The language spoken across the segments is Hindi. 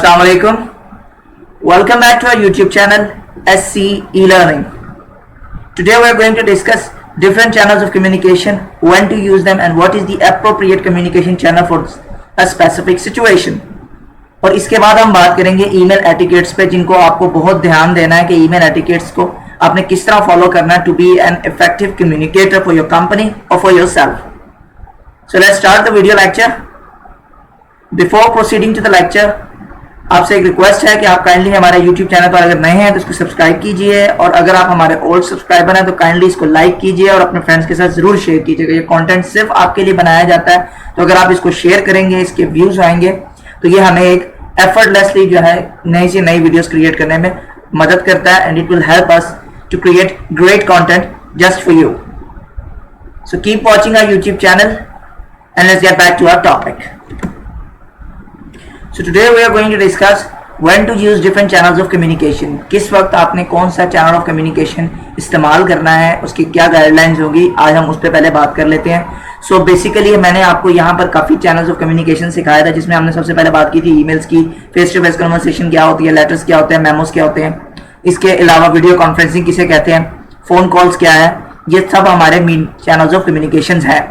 Assalamu alaikum. Welcome back to our YouTube channel SC E-Learning. Today we are going to discuss different channels of communication, when to use them and what is the appropriate communication channel for a specific situation. और इसके बाद हम बात करेंगे ईमेल एटिकेट्स पे, जिनको आपको बहुत ध्यान देना है कि ईमेल एटिकेट्स को आपने किस तरह फॉलो करना है to be an effective communicator for your company और for yourself. So let's start the video lecture. Before proceeding to the lecture, आपसे एक रिक्वेस्ट है कि आप काइंडली हमारे YouTube चैनल पर अगर नए हैं तो इसको सब्सक्राइब कीजिए, और अगर आप हमारे ओल्ड सब्सक्राइबर हैं तो काइंडली इसको लाइक कीजिए और अपने फ्रेंड्स के साथ जरूर शेयर कीजिएगा. ये कंटेंट सिर्फ आपके लिए बनाया जाता है, तो अगर आप इसको शेयर करेंगे, इसके व्यूज आएंगे, तो ये हमें एक एफर्टलेसली जो है नई से नई वीडियोस क्रिएट करने में मदद करता है, and it will help us to create great content just for you. So keep watching our YouTube channel and let's get back to our topic. So today we are going to discuss when to use different channels of communication. किस वक्त आपने कौन सा चैनल ऑफ कम्युनिकेशन इस्तेमाल करना है, उसकी क्या गाइडलाइंस होगी, आज हम उस पर पहले बात कर लेते हैं. सो बेसिकली मैंने आपको यहाँ पर काफ़ी चैनल्स ऑफ कम्युनिकेशन सिखाया था, जिसमें हमने सबसे पहले बात की थी ईमेल्स की, फेस टू फेस कन्वर्सेशन क्या होती है, लेटर्स क्या होते हैं, मेमोस क्या होते हैं, इसके अलावा वीडियो कॉन्फ्रेंसिंग किसे कहते हैं, फ़ोन कॉल्स क्या है, ये सब हमारे मेन चैनल्स ऑफ कम्युनिकेशन हैं.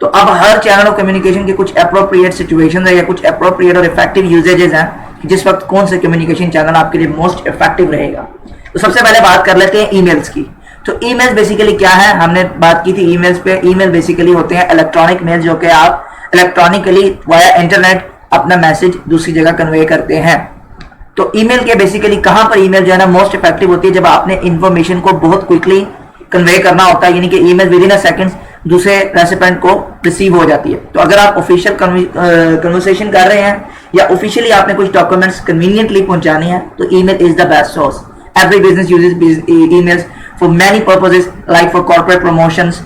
तो अब हर चैनल ऑफ कम्युनिकेशन के कुछ अप्रोप्रिएट सिचुएशंस है या कुछ अप्रोप्रिएट और इफेक्टिव यूजेजेस हैं कि जिस वक्त कौन से कम्युनिकेशन चैनल आपके लिए मोस्ट इफेक्टिव रहेगा. तो सबसे पहले बात कर लेते हैं ईमेल्स की. तो ईमेल्स बेसिकली क्या है, हमने बात की थी ईमेल्स पे. ईमेल बेसिकली होते हैं इलेक्ट्रॉनिक मेल, जो कि आप इलेक्ट्रॉनिकली वाया इंटरनेट अपना मैसेज दूसरी जगह कन्वे करते हैं. तो ईमेल के बेसिकली कहाँ पर ईमेल जो है ना मोस्ट इफेक्टिव होती है, जब आपने इंफॉर्मेशन को बहुत क्विकली कन्वे करना होता है, यानी कि email with in a second दूसरे रेसिपेंट को रिसीव हो जाती है. तो अगर आप ऑफिशियल कन्वर्सेशन कर रहे हैं या ऑफिशियली आपने कुछ डॉक्यूमेंट्स कन्वीनियंटली पहुंचाने हैं, तो email is the best source. Every business uses emails for many purposes, like for corporate promotions,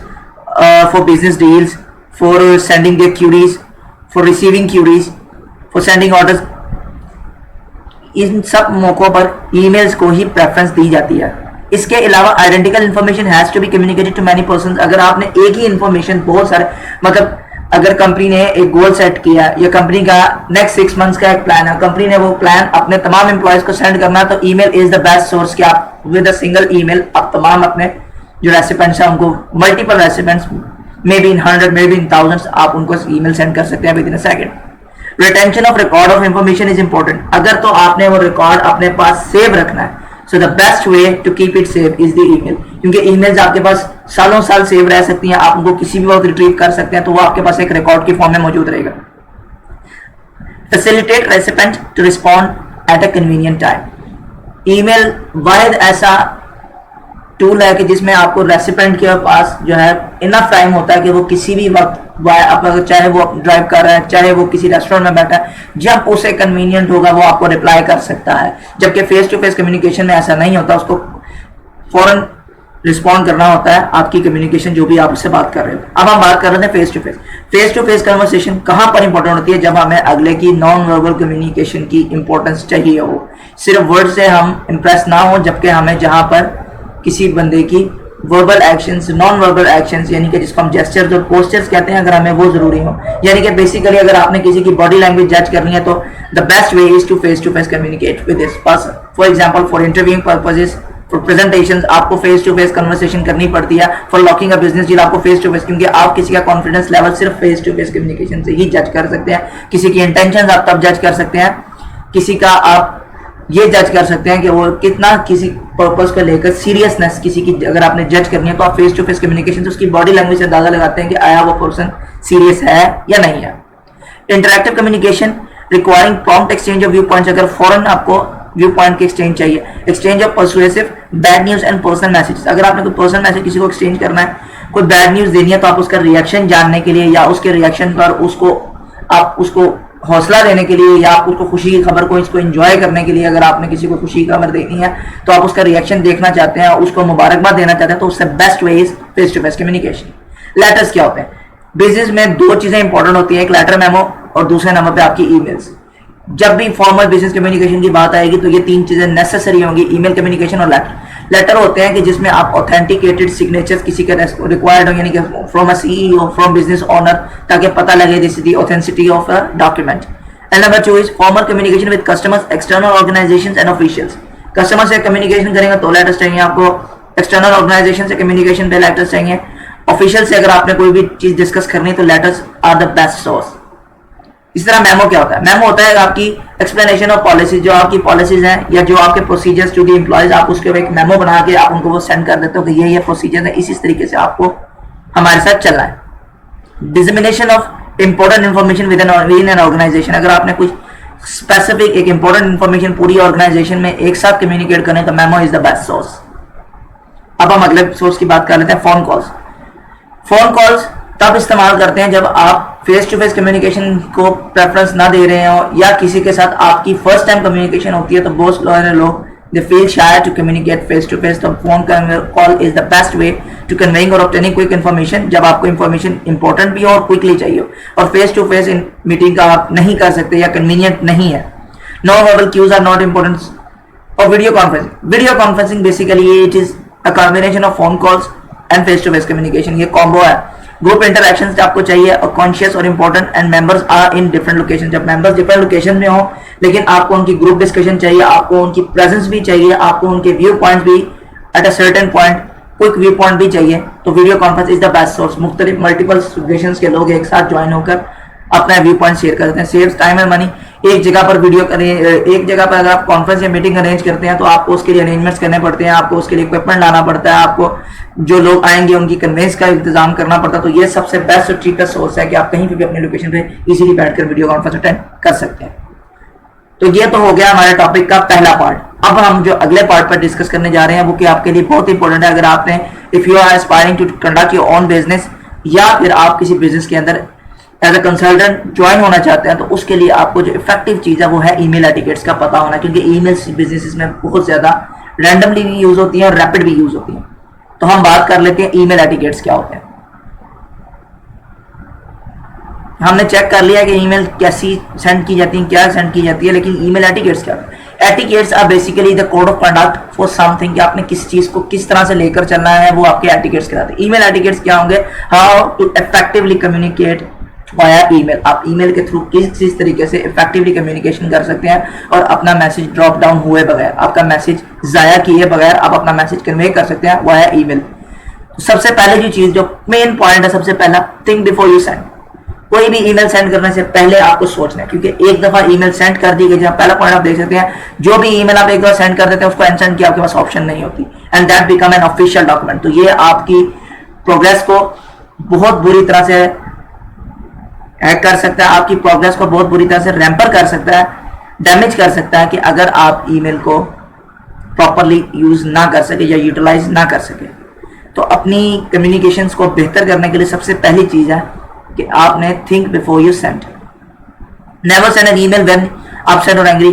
for business deals, for sending their queries, for receiving queries, for sending orders. इन सब मौकों पर ईमेल्स को ही प्रेफरेंस दी जाती है. इसके अलावा identical information has to be communicated to many persons. अगर आपने एक ही इन्फॉर्मेशन बहुत सारे, मतलब अगर कंपनी ने एक गोल सेट किया या कंपनी का नेक्स्ट 6 मंथ्स का एक प्लान है, कंपनी ने वो प्लान अपने तमाम एम्प्लॉयज को सेंड करना, तो email is the best source कि आप विद अ सिंगल ईमेल आप तमाम अपने जो रेसिपेंट्स हैं उनको, multiple recipients, may be in 100 may be in 1000, आप उनको ईमेल सेंड कर सकते हैं with in a second. Retention of record of information is important. अगर तो आपने वो रिकॉर्ड अपने पास सेव रखना है, so the best way to keep it safe is the email, क्योंकि emails आपके पास सालों साल सेव रह सकती हैं, आप उनको किसी भी वक्त रिट्रीव कर सकते हैं, तो वो आपके पास एक रिकॉर्ड की फॉर्म में मौजूद रहेगा. Facilitate recipient to respond at a convenient time. Email वाहिद ऐसा टूल है कि जिसमें आपको रेसिपेंट के पास जो है इनफ टाइम होता है कि वो किसी भी वक्त, चाहे वो ड्राइव कर रहा है, चाहे वो किसी रेस्टोरेंट में बैठा है, जब उसे कन्वीनियंट होगा वो आपको रिप्लाई कर सकता है. जबकि फेस टू फेस कम्युनिकेशन में ऐसा नहीं होता, उसको फौरन रिस्पॉन्ड करना होता है आपकी कम्युनिकेशन जो भी आप उससे बात कर रहे हो. अब हम बात कर रहे थे face to face. Face to face conversation कहाँ पर इंपॉर्टेंट होती है, जब हमें अगले की नॉन वर्बल कम्युनिकेशन की इंपॉर्टेंस चाहिए हो, सिर्फ वर्ड से हम इम्प्रेस ना हो, जबकि हमें जहाँ पर किसी बंदे की verbal actions, non verbal actions, यानी कि जिसको हम जेस्चर्स और पोस्चर्स कहते हैं, अगर हमें वो जरूरी हो. यानी कि बेसिकली अगर आपने किसी की बॉडी लैंग्वेज जज करनी है, तो the best way is to face communicate with this person. For example, for interviewing purposes, for presentations आपको फेस टू फेस कन्वर्सेशन करनी पड़ती है. For locking a business deal आपको फेस टू फेस, क्योंकि आप किसी का कॉन्फिडेंस लेवल सिर्फ फेस टू फेस कम्युनिकेशन से ही जज कर सकते हैं. किसी की इंटेंशंस आप तब जज कर सकते हैं, किसी का आप ये जज कर सकते हैं कि वो कितना किसी पर्पस को लेकर सीरियसनेस किसी की अगर आपने जज करनी है, तो आप फेस टू फेस कम्युनिकेशन से उसकी बॉडी लैंग्वेज से अंदाजा लगाते हैं कि आया वो पर्सन सीरियस है या नहीं है. Interactive communication requiring prompt exchange of view points. अगर फौरन आपको व्यू पॉइंट के एक्सचेंज चाहिए, exchange of persuasive bad news and personal message. अगर आपने कोई पर्सनल मैसेज किसी को एक्सचेंज करना है, कोई बैड न्यूज देनी है, तो आप उसका रिएक्शन जानने के लिए या उसके रिएक्शन पर उसको हौसला देने के लिए या आप उसको खुशी की खबर को इसको एंजॉय करने के लिए, अगर आपने किसी को खुशी की खबर देनी है तो आप उसका रिएक्शन देखना चाहते हैं, उसको मुबारकबाद देना चाहते हैं, तो उससे best way is face to face communication. Letters क्या होते हैं? बिजनेस में 2 चीजें इंपॉर्टेंट होती है, एक लेटर मेमो और दूसरे नंबर पे आपकी ईमेल्स. जब भी फॉर्मल बिजनेस कम्युनिकेशन की बात आएगी तो ये 3 चीजें नेसेसरी होंगी, ईमेल, कम्युनिकेशन और लेटर. लेटर होते हैं कि जिसमें आप ऑथेंटिकेटेड सिग्नेचर्स किसी के रिक्वायर्ड हो, यानी कि from a CEO, from business owner, ताकि पता लगे this is the authenticity of a document. And number 2 is formal communication with customers, external organisations and officials. Customer से कम्युनिकेशन करेंगे तो लेटर्स चाहिए आपको, एक्सटर्नल ऑर्गेनाइजेशन से कम्युनिकेशन पे लेटर्स चाहिए, ऑफिशियल से अगर आपने कोई भी चीज डिस्कस करनी है तो letters are the best source. इस तरह मेमो क्या होता है? मेमो होता है आपकी एक्सप्लेनेशन ऑफ पॉलिसी, जो आपकी पॉलिसीज हैं या जो आपके प्रोसीजर्स टू द एम्प्लॉयज, आप उसके एक मेमो बना के आप उनको वो सेंड कर देते हो कि ये प्रोसीजर है, इसी तरीके से आपको हमारे साथ चलना है। Dissemination of important information with an organisation, अगर आपने कुछ स्पेसिफिक एक इंपॉर्टेंट इंफॉर्मेशन पूरी ऑर्गेनाइजेशन में एक साथ कम्युनिकेट करें तो memo is the best source. अब हम अगले सोर्स की बात कर लेते हैं, फोन कॉल्स। फोन कॉल्स तब इस्तेमाल करते हैं जब आप फेस टू फेस कम्युनिकेशन को प्रेफरेंस ना दे रहे हो या किसी के साथ आपकी फर्स्ट टाइम कम्युनिकेशन होती है तो बहुत लोग they feel shy to communicate face to face, तो phone call is the best way to conveying और ऑब्टेनिंग क्विक इन्फॉर्मेशन, जब आपको इन्फॉर्मेशन इंपॉर्टेंट भी हो और क्विकली चाहिए हो और फेस टू फेस मीटिंग का आप नहीं कर सकते या कन्वीनियंट नहीं है। No verbal cues are not important. और video conferencing, video conferencing basically it is a combination of phone calls and face to face communication, ये कॉम्बो है। ग्रुप इंटरैक्शन आपको चाहिए और कॉन्शियस और important and members are in different location, जब मेंबर्स डिफरेंट लोकेशन में हो लेकिन आपको उनकी ग्रुप डिस्कशन चाहिए, आपको उनकी प्रेजेंस भी चाहिए, आपको उनके व्यू पॉइंट भी at a certain point quick view point भी चाहिए, तो video conference is the best source. मुख्तलिफ मल्टीपल सिचुएशंस के लोग एक साथ ज्वाइन होकर अपना व्यू पॉइंट शेयर करते हैं, सेव्स टाइम एंड मनी। एक जगह पर वीडियो एक जगह पर अगर आप कॉन्फ्रेंस या मीटिंग अरेंज करते हैं तो आपको उसके लिए अरेंजमेंट्स करने पड़ते हैं, आपको उसके लिए इक्विपमेंट लाना पड़ता है, आपको जो लोग आएंगे उनकी कन्वेंस का इंतजाम करना पड़ता है, तो ये सबसे बेस्ट और चीपेस्ट सोर्स है कि आप कहीं भी अपनी लोकेशन पे इजीली बैठकर वीडियो कॉन्फ्रेंस अटेंड कर सकते हैं। तो ये तो हो गया हमारे टॉपिक का पहला पार्ट। अब हम जो अगले पार्ट पर डिस्कस करने जा रहे हैं वो कि आपके लिए बहुत इंपॉर्टेंट है, अगर आपने if you are aspiring to conduct your own business या फिर आप किसी बिजनेस के अंदर एज अ कंसल्टेंट ज्वाइन होना चाहते हैं तो उसके लिए आपको जो इफेक्टिव चीज है वो है ईमेल एटिकेट्स का पता होना, क्योंकि ईमेल्स बिजनेसेस में बहुत ज्यादा रैंडमली भी यूज होती है और रैपिड भी यूज होती है। तो हम बात कर लेते हैं ईमेल एटिकेट्स क्या होते हैं। हमने चेक कर लिया कि ईमेल कैसी सेंड की जाती है, क्या सेंड की जाती है, लेकिन ईमेल एटिकेट्स क्या होते हैं? Etiquettes are basically the code of conduct for something, कि आपने किस चीज को किस तरह से लेकर चलना है, वो आपके एटिकेट्स कहलाते हैं। ईमेल एटिकेट्स क्या होंगे? How to effectively communicate via email, आप ईमेल के थ्रू किस तरीके से इफेक्टिवली कम्युनिकेशन कर सकते हैं और अपना मैसेज ड्रॉप डाउन हुए बगैर, आपका मैसेज जाया किए बगैर आप अपना मैसेज कन्वे कर सकते हैं वाया ईमेल। तो सबसे पहले जो चीज, जो मेन पॉइंट है, सबसे पहला, थिंक बिफोर यू सेंड। कोई भी ईमेल सेंड करने से पहले आपको सोचना है, क्योंकि एक दफा ईमेल सेंड कर दी गई, जहां पहला पॉइंट आप देख सकते हैं, जो भी ईमेल आप एक बार सेंड कर देते हैं उसको अनसेंड की आपके पास ऑप्शन नहीं होती, and that become an official document. तो ये आपकी प्रोग्रेस को बहुत बुरी तरह से हैक कर सकता है, आपकी प्रोग्रेस को बहुत बुरी तरह से रैम्पर कर सकता है, डैमेज कर सकता है, कि अगर आप ईमेल को प्रॉपरली यूज ना कर सके या यूटिलाइज ना कर सके। तो अपनी कम्युनिकेशंस को बेहतर करने के लिए सबसे पहली चीज है कि आपने think before you send. Never send an email when upset और एंग्री।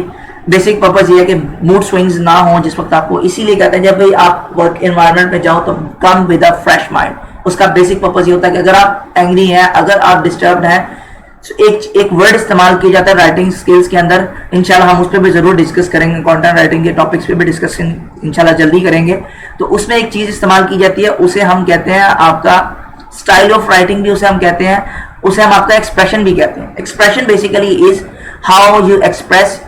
बेसिक पर्पस ये है कि मूड स्विंग्स ना हो जिस वक्त आपको, इसीलिए कहते हैं जब भी आप वर्क एनवायरनमेंट में जाओ तो come with a fresh mind. उसका बेसिक पर्पस ये होता है कि अगर आप एंग्री हैं, अगर आप डिस्टर्ब्ड हैं, तो एक वर्ड इस्तेमाल किया जाता है राइटिंग स्किल्स के अंदर, इंशाल्लाह हम उस पर भी जरूर डिस्कस करेंगे, कंटेंट राइटिंग के टॉपिक्स पे भी डिस्कशन इंशाल्लाह जल्दी करेंगे। तो उसमें एक चीज इस्तेमाल की जाती है, उसे हम कहते हैं आपका स्टाइल ऑफ राइटिंग भी उसे हम कहते हैं, उसे हम आपका एक्सप्रेशन भी कहते हैं। Expression basically is how you express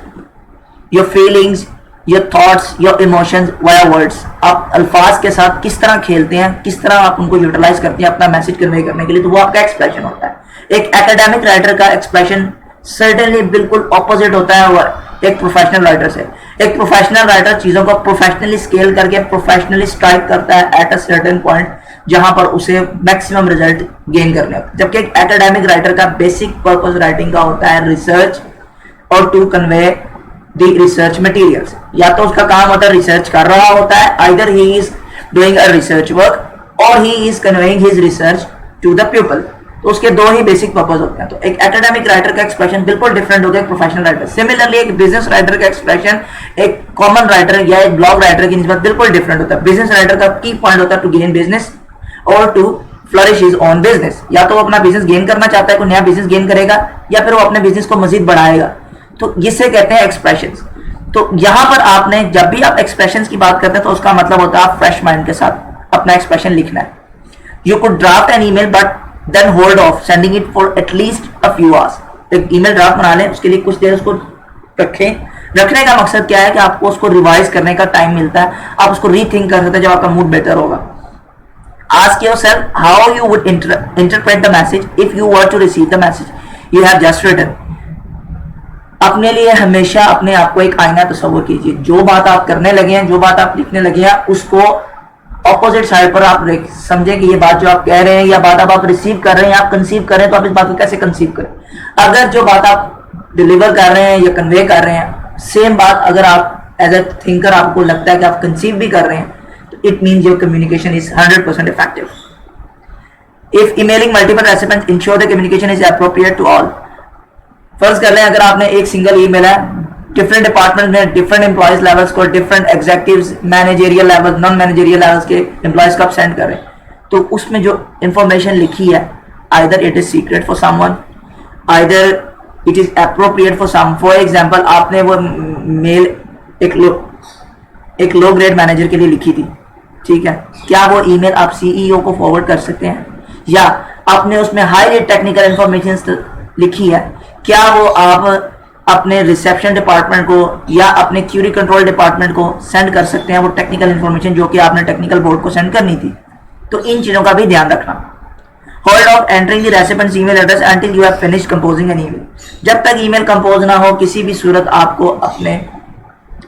your feelings, your thoughts, your emotions via words. आप अल्फाज के साथ किस तरह खेलते हैं, किस तरह आप उनको यूटिलाइज करते हैं अपना मैसेज कन्वे करने के लिए, तो वो आपका एक्सप्रेशन होता है। एक एकेडमिक राइटर का एक्सप्रेशन सर्टेनली बिल्कुल ऑपोजिट होता है एक प्रोफेशनल राइटर से। एक प्रोफेशनल राइटर चीजों को प्रोफेशनली स्केल करके प्रोफेशनली स्ट्राइक करता है एट अ सर्टेन पॉइंट, जहां पर उसे मैक्सिमम रिजल्ट गेन करने होते हैं। जबकि एक एकेडमिक राइटर का बेसिक पर्पस राइटिंग का होता है रिसर्च और to convey the research materials. या तो उसका काम होता है रिसर्च कर रहा होता है, either he is doing a research work और he is conveying his research to the people. तो उसके दो ही बेसिक पर्पस होते हैं। तो एक एकेडमिक राइटर का एक्सप्रेशन बिल्कुल डिफरेंट होगा एक प्रोफेशनल राइटर। सिमिलरली एक बिजनेस राइटर का एक्सप्रेशन एक कॉमन राइटर या एक ब्लॉग राइटर की निस्बत बिल्कुल डिफरेंट होता है। बिजनेस राइटर का की पॉइंट होता है टू गेन बिजनेस और to flourish his own business. या तो वो अपना बिजनेस गेन करना चाहता है, कोई नया बिजनेस गेन करेगा, या फिर वो अपने बिजनेस को मजीद बढ़ाएगा। तो जिसे कहते हैं एक्सप्रेशंस। तो यहां पर आपने जब भी आप एक्सप्रेशंस की बात करते हैं तो उसका मतलब होता है आप फ्रेश माइंड के साथ अपना एक्सप्रेशन लिखना है। You could draft an email but then hold off sending it for at least a few hours. एक ईमेल ड्राफ्ट बना लें, उसके लिए कुछ देर उसको रखें। रखने का मकसद क्या है कि आपको उसको रिवाइज करने का टाइम मिलता है, आप उसको रीथिंक कर सकते हैं जब आपका मूड बेटर होगा। Ask yourself how you would interpret the message if you were to receive the message you have just written. अपने लिए हमेशा अपने आप को एक आईना तस्वर कीजिए। जो बात आप करने लगे हैं, जो बात आप लिखने लगे हैं, उसको ऑपोजिट साइड पर आप समझें कि ये बात जो आप कह रहे हैं या बात आप रिसीव कर रहे हैं, आप कंसीव कर रहे हैं, तो आप इस बात को कैसे कंसीव करें। अगर जो बात आप डिलीवर कर रहे हैं या कन्वे कर रहे हैं, सेम बात अगर आप एज ए थिंकर आपको लगता है कि आप कंसीव भी कर रहे हैं, it means your communication is 100% effective. If emailing multiple recipients, ensure the communication is appropriate to all. फर्ज कर लें अगर आपने एक सिंगल ईमेल है, डिफरेंट डिपार्टमेंट में डिफरेंट एम्प्लॉयज लेवल्स को, different executives, managerial level, non managerial levels के एम्प्लॉयज को आप सेंड करें, तो उसमें जो इंफॉर्मेशन लिखी है, either it is secret for someone, either it is appropriate for some. For example, आपने वो मेल एक लो ग्रेड मैनेजर के लिए लिखी थी, ठीक है, क्या वो ईमेल आप सीईओ को फॉरवर्ड कर सकते हैं? या आपने उसमें हाई रेट टेक्निकल इंफॉर्मेशन लिखी है, क्या वो आप अपने रिसेप्शन डिपार्टमेंट को या अपने क्यूरी कंट्रोल डिपार्टमेंट को सेंड कर सकते हैं वो टेक्निकल इंफॉर्मेशन जो कि आपने टेक्निकल बोर्ड को सेंड करनी थी? तो इन चीजों का भी ध्यान रखना। Hold off entering the recipient's email address until you have finished composing an email. जब तक ईमेल कंपोज ना हो, किसी भी सूरत आपको अपने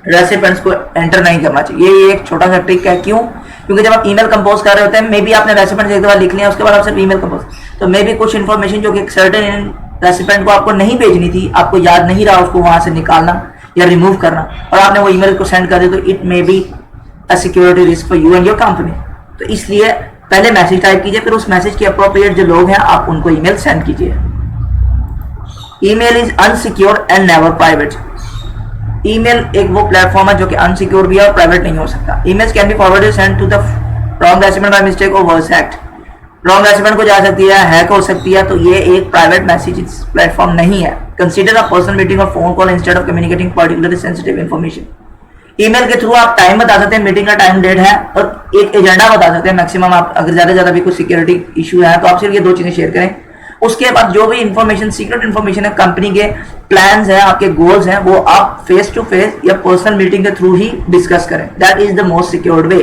रेसिपिएंट्स को एंटर नहीं करना चाहिए। ये एक छोटा सा ट्रिक है। क्यों? क्योंकि जब आप ईमेल कंपोज कर रहे होते हैं, मे बी आपने रेसिपिएंट्स एक बार लिख लिया, उसके बाद आप सिर्फ ईमेल कंपोज, तो मे बी कुछ इन्फॉर्मेशन जो कि सर्टेन रेसिपिएंट को आपको नहीं भेजनी थी, आपको याद नहीं रहा उसको वहां से निकालना या रिमूव करना, और आपने वो ईमेल को सेंड कर दिया, तो it may be a security risk for you and your company. तो इसलिए पहले मैसेज टाइप कीजिए, फिर उस मैसेज के अप्रोप्रिएट जो लोग हैं आप उनको ईमेल सेंड कीजिए। Email is unsecure and never private. Email एक वो प्लेटफॉर्म है जो कि अनसिक्योर भी है और प्राइवेट नहीं हो सकता। Emails can be forwarded send to the wrong recipient by mistake और वर्स हैक्ड। रॉन्ग रेसिपिएंट को जा सकती है, हैक हो सकती है, तो ये एक प्राइवेट मैसेज प्लेटफॉर्म नहीं है। कंसीडर अ पर्सनल मीटिंग और phone call instead of communicating particularly sensitive information. Email के थ्रू आप टाइम बता सकते हैं, मीटिंग का टाइम डेट है, और एक एजेंडा बता सकते हैं मैक्सिमम। आप अगर ज्यादा ज्यादा भी कुछ सिक्योरिटी इशू है तो आप सिर्फ ये दो चीजें शेयर करें। उसके बाद जो भी इंफॉर्मेशन, सीक्रेट इंफॉर्मेशन है, कंपनी के प्लान्स हैं, आपके गोल्स हैं, वो आप फेस टू फेस या पर्सनल मीटिंग के थ्रू ही डिस्कस करें। That is the most secured way.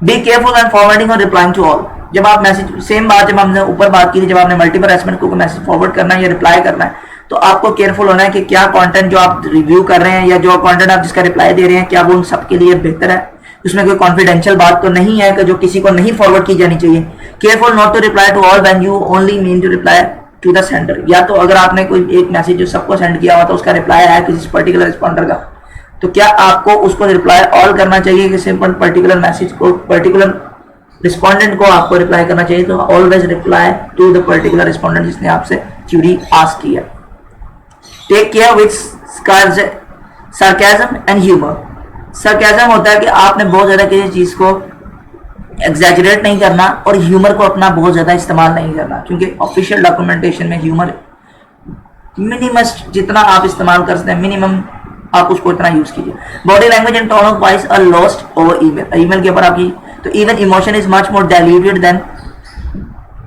Be careful and forwarding और रिप्लाइंग टू ऑल। जब आप मैसेज, सेम बात जब हमने ऊपर बात की थी, जब आपने मल्टीपल रेस्पोंडेंट को मैसेज फॉरवर्ड करना है या रिप्लाई करना है, तो आपको केयरफुल होना है कि क्या कंटेंट जो आप रिव्यू कर रहे हैं या जो कंटेंट आप जिसका रिप्लाई दे रहे हैं, क्या वो उन सबके लिए बेहतर है, उसमें कोई कॉन्फिडेंशियल बात तो नहीं है कि जो किसी को नहीं फॉरवर्ड की जानी चाहिए। Careful not to reply to all when you only mean to reply to the sender. या तो अगर आपने कोई एक मैसेज जो सबको सेंड किया हुआ था, उसका रिप्लाई आया किसी पर्टिकुलर रिस्पॉन्डर का, तो क्या आपको उसको रिप्लाई ऑल करना चाहिए कि सिंपल पर्टिकुलर मैसेज को, पर्टिकुलर रिस्पॉन्डेंट को आपको रिप्लाई करना चाहिए? तो always reply to the particular respondent जिसने आपसे क्यूरी आस्क किया। Take care with sarcasm and humour. sarcasm होता है कि आपने बहुत ज्यादा किसी चीज को एग्जैजरेट नहीं करना, और ह्यूमर को अपना बहुत ज्यादा इस्तेमाल नहीं करना, क्योंकि ऑफिशियल डॉक्यूमेंटेशन में ह्यूमर मिनिमम जितना आप इस्तेमाल कर सकते हैं, मिनिमम आप उसको इतना यूज कीजिए। Body language and tone of voice are lost over email. Email के ऊपर आपकी, तो even emotion is much more diluted than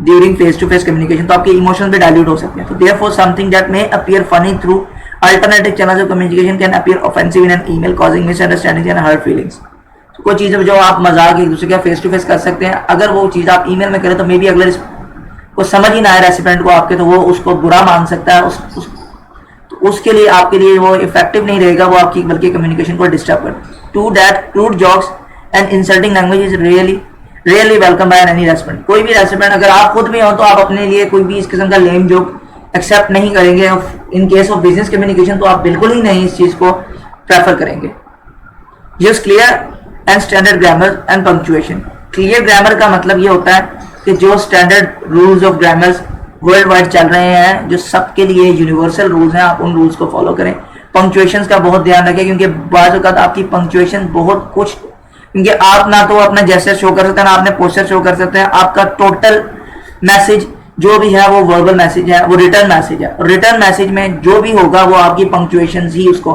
during face to face communication. तो आपके इमोशंस भी डाइल्यूट हो सकते हैं। तो therefore something that may appear funny through alternative channels of communication can appear offensive in an email, causing misunderstandings and hurt feelings. तो कोई चीज़ जो आप मजाक एक दूसरे के फेस टू फेस कर सकते हैं, अगर वो चीज़ आप ईमेल में करें तो मे बी अगले को समझ ही ना आए रेसिपिएंट को आपके, तो वो उसको बुरा मान सकता है। तो उसके लिए आपके लिए वो इफेक्टिव नहीं रहेगा, वो आपकी बल्कि कम्युनिकेशन को डिस्टर्ब कर। To that crude jokes and insulting language is really welcome by any recipient. कोई भी रेसिपिएंट, अगर आप खुद भी हो तो आप अपने लिए कोई भी इस किस्म का लेम जोक एक्सेप्ट नहीं करेंगे। In case of business communication तो आप बिल्कुल ही नहीं इस चीज को प्रेफर करेंगे। Use clear and standard grammar and punctuation. Clear grammar का मतलब ये होता है कि जो standard rules of grammars world wide चल रहे हैं, जो सबके लिए यूनिवर्सल रूल्स हैं, आप उन रूल्स को फॉलो करें। पंक्चुएशन का बहुत ध्यान रखें, क्योंकि बाज़ औक़ात आपकी पंक्चुएशन बहुत कुछ, क्योंकि आप ना तो अपना जेस्चर शो कर सकते हैं, ना आपने पोस्चर शो कर सकते हैं। आपका टोटल मैसेज जो भी है वो वर्बल मैसेज है, वो रिटर्न मैसेज है, और रिटर्न मैसेज में जो भी होगा वो आपकी पंक्चुएशन ही उसको,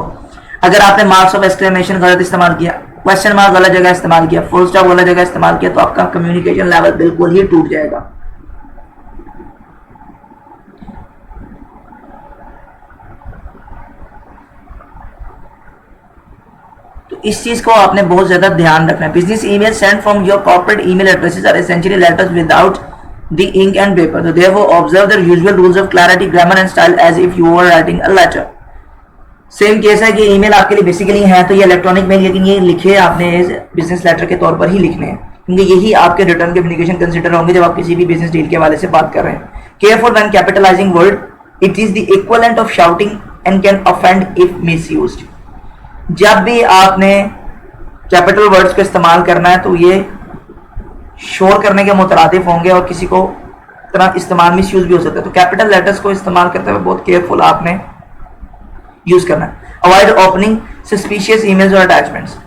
अगर आपने मार्क्स ऑफ एक्सक्लेमेशन गलत इस्तेमाल किया, क्वेश्चन मार्क गलत जगह इस्तेमाल किया, फुल स्टॉप गलत जगह इस्तेमाल किया, तो आपका कम्युनिकेशन लेवल बिल्कुल ही टूट जाएगा। तो इस चीज को आपने बहुत ज्यादा ध्यान रखना है। Business email send from your corporate email addresses are essentially letters without the ink and paper, so therefore observe the usual rules of clarity, grammar and style as if you were writing a letter. Same case है कि ईमेल आपके लिए बेसिकली है तो ये इलेक्ट्रॉनिक मेल, लेकिन ये लिखे आपने बिजनेस लेटर के तौर पर ही लिखने हैं, क्योंकि यही आपके रिटर्न कम्युनिकेशन कंसिडर होंगे जब आप किसी भी बिजनेस डील के हवाले से बात कर रहे हैं। Careful when capitalising word, it is the equivalent of shouting and can offend if misused. जब भी आपने कैपिटल वर्ड्स को इस्तेमाल करना है तो ये शोर करने के मुतरादिफ होंगे और किसी को तरह इस्तेमाल मिसयूज भी हो सकता है। तो कैपिटल लेटर्स को इस्तेमाल करते हुए बहुत केयरफुल आपने यूज करना है। अवॉइड ओपनिंग सस्पिशियस ईमेल्स और अटैचमेंट्स।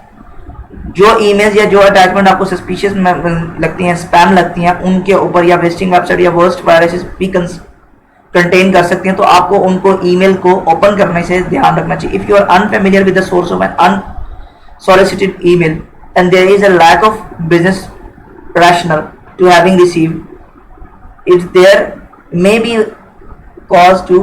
जो ईमेल्स या जो अटैचमेंट आपको सस्पिशियस लगती हैं, स्पैम लगती हैं, उनके ऊपर या वेस्टिंग वेबसाइट या वर्स्ट वायरसेस भी कंटेन कर सकती हैं, तो आपको उनको ईमेल को ओपन करने से ध्यान रखना चाहिए। If you are unfamiliar with the source of an unsolicited email and there is a lack of business rational to having received, if there may be cause to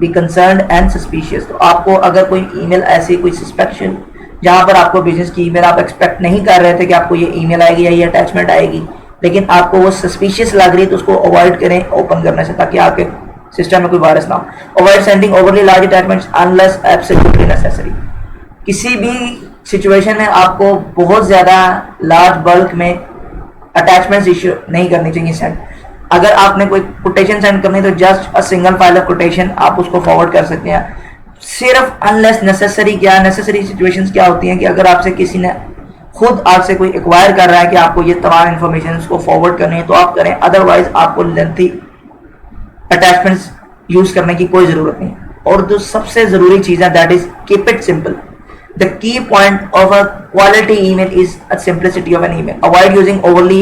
be concerned and suspicious। तो आपको अगर कोई ईमेल ऐसी कोई सस्पेक्शन जहां पर आपको बिजनेस की ईमेल आप एक्सपेक्ट नहीं कर रहे थे कि आपको ये ईमेल आएगी या ये अटैचमेंट आएगी, लेकिन आपको वो सस्पिशियस लग रही है, तो उसको अवॉइड करें ओपन करने से, ताकि आपके सिस्टम में कोई वायरस ना हो। Avoid sending overly large attachments unless absolutely necessary. किसी भी सिचुएशन में आपको बहुत ज्यादा लार्ज बल्क में अटैचमेंट्स इश्यू नहीं करनी चाहिए सेंड। अगर आपने कोई कोटेशन सेंड करनी है तो just a single file of quotation आप उसको फॉरवर्ड कर सकते हैं। सिर्फ अनलेस नेसेसरी, क्या नेसेसरी सिचुएशंस क्या होती हैं कि अगर आपसे किसी ने खुद आपसे कोई एक्वायर कर रहा है कि आपको ये तमाम इंफॉर्मेशन उसको फॉरवर्ड करनी है तो आप करें, अदरवाइज आपको लेंथी अटैचमेंट्स यूज करने की कोई जरूरत नहीं। और जो सबसे जरूरी चीज है that is keep it simple. The key point of a quality email is a simplicity of an email. Avoid using overly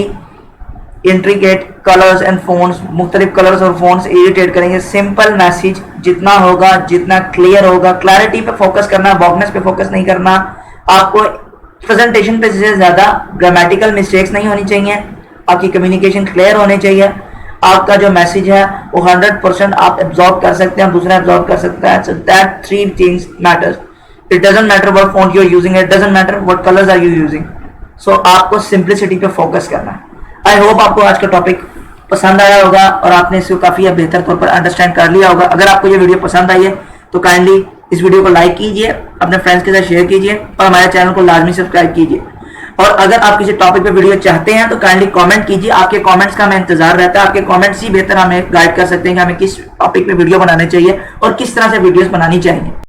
intricate colors and fonts. मुख्तलिफ कलर्स और fonts इरिटेट करेंगे। सिंपल मैसेज जितना होगा, जितना क्लियर होगा, क्लैरिटी पे फोकस करना, वॉकनेस पे फोकस नहीं करना। आपको प्रेजेंटेशन पे से ज्यादा ग्रामेटिकल मिस्टेक्स नहीं होनी चाहिए, आपकी कम्युनिकेशन क्लियर होनी चाहिए, आपका जो मैसेज है वो 100% आप एब्जॉर्ब कर सकते हैं, दूसरा एब्जॉर्ब कर सकता है। So that 3 things matters. It doesn't matter what font you're using, it doesn't matter what colors are you using. So आपको सिंप्लिसिटी पे फोकस करना है। आई होप आपको आज का टॉपिक पसंद आया होगा और आपने इसको काफी बेहतर तौर पर अंडरस्टैंड कर लिया होगा। अगर आपको ये वीडियो पसंद आई है तो काइंडली इस वीडियो को लाइक कीजिए, अपने फ्रेंड्स के साथ शेयर कीजिए और हमारे चैनल को लाजमी सब्सक्राइब कीजिए। और अगर आप किसी टॉपिक पे वीडियो चाहते हैं तो काइंडली कमेंट कीजिए। आपके कमेंट्स का हमें इंतजार रहता है। आपके कमेंट्स ही बेहतर हमें गाइड कर सकते हैं कि हमें किस टॉपिक पे वीडियो बनाने चाहिए और किस तरह से वीडियोस बनानी चाहिए।